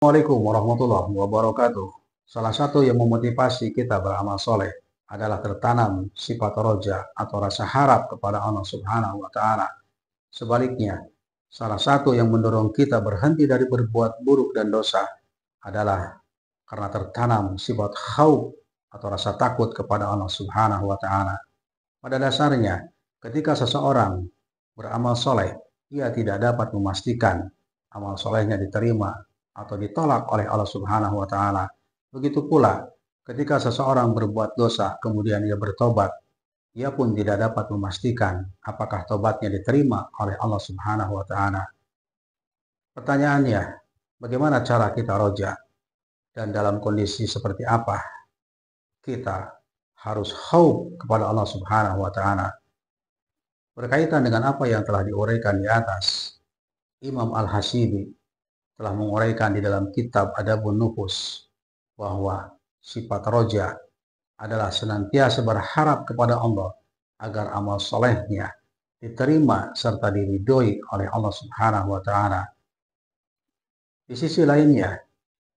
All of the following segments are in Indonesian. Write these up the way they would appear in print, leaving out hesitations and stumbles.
Assalamualaikum warahmatullahi wabarakatuh. Salah satu yang memotivasi kita beramal soleh adalah tertanam sifat roja atau rasa harap kepada Allah Subhanahu wa Ta'ala. Sebaliknya, salah satu yang mendorong kita berhenti dari berbuat buruk dan dosa adalah karena tertanam sifat khauf atau rasa takut kepada Allah Subhanahu wa Ta'ala. Pada dasarnya, ketika seseorang beramal soleh, ia tidak dapat memastikan amal solehnya diterima atau ditolak oleh Allah Subhanahu wa Ta'ala. Begitu pula, ketika seseorang berbuat dosa, kemudian ia bertobat, ia pun tidak dapat memastikan apakah tobatnya diterima oleh Allah Subhanahu wa Ta'ala. Pertanyaannya, bagaimana cara kita roja dan dalam kondisi seperti apa kita harus khauf kepada Allah Subhanahu wa Ta'ala? Berkaitan dengan apa yang telah diuraikan di atas, Imam Al-Hasibi telah menguraikan di dalam kitab Adabun Nufus bahwa sifat roja adalah senantiasa berharap kepada Allah agar amal solehnya diterima serta diridhoi oleh Allah Subhanahu wa Ta'ala. Di sisi lainnya,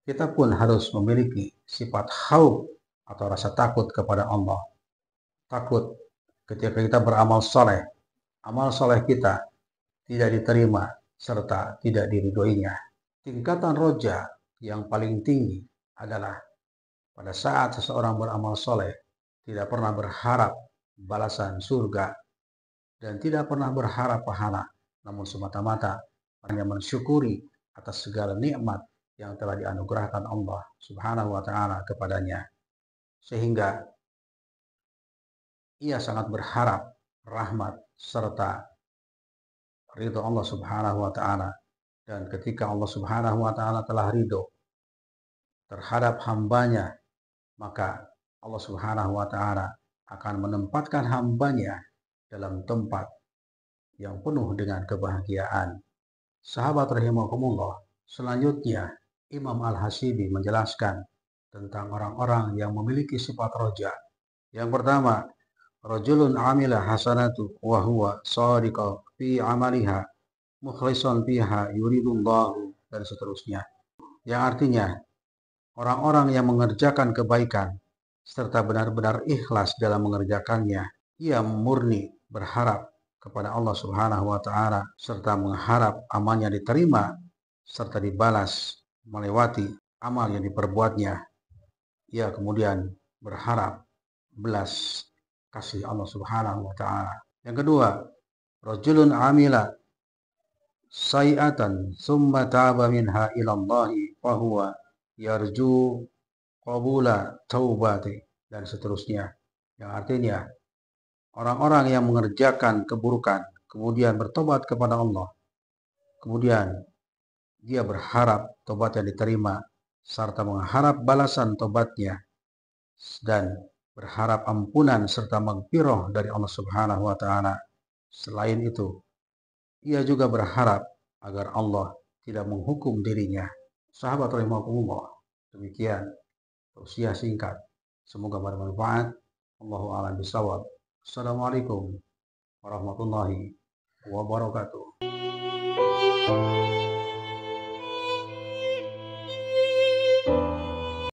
kita pun harus memiliki sifat khauf atau rasa takut kepada Allah. Takut ketika kita beramal soleh, amal soleh kita tidak diterima serta tidak diridhoinya. Tingkatan roja yang paling tinggi adalah pada saat seseorang beramal soleh, tidak pernah berharap balasan surga dan tidak pernah berharap pahala, namun semata-mata hanya mensyukuri atas segala nikmat yang telah dianugerahkan Allah Subhanahu wa Ta'ala kepadanya, sehingga ia sangat berharap rahmat serta ridho Allah Subhanahu wa Ta'ala. Dan ketika Allah Subhanahu wa Ta'ala telah ridho terhadap hambanya, maka Allah Subhanahu wa Ta'ala akan menempatkan hambanya dalam tempat yang penuh dengan kebahagiaan. Sahabat rahimakumullah, selanjutnya Imam Al-Hasibi menjelaskan tentang orang-orang yang memiliki sifat roja. Yang pertama, rajulun amila hasanatu wa huwa shadiqa fi amaliha mukhlisan fiha yuridullahu, dan seterusnya. Yang artinya, orang-orang yang mengerjakan kebaikan serta benar-benar ikhlas dalam mengerjakannya, ia murni berharap kepada Allah Subhanahu wa Ta'ala serta mengharap amalnya diterima serta dibalas melewati amal yang diperbuatnya. Ia kemudian berharap belas kasih Allah Subhanahu wa Ta'ala. Yang kedua, rajulun amila sayi'atan summa taba minha ilallahi fahuwa yarju qabula taubati, dan seterusnya. Yang artinya, orang-orang yang mengerjakan keburukan kemudian bertobat kepada Allah, kemudian dia berharap tobatnya diterima serta mengharap balasan tobatnya dan berharap ampunan serta maghfirah dari Allah Subhanahu wa Ta'ala. Selain itu, ia juga berharap agar Allah tidak menghukum dirinya. Sahabat rahimakumullah, demikian tausiah singkat. Semoga bermanfaat. Allahu a'lam bishawab. Assalamualaikum warahmatullahi wabarakatuh.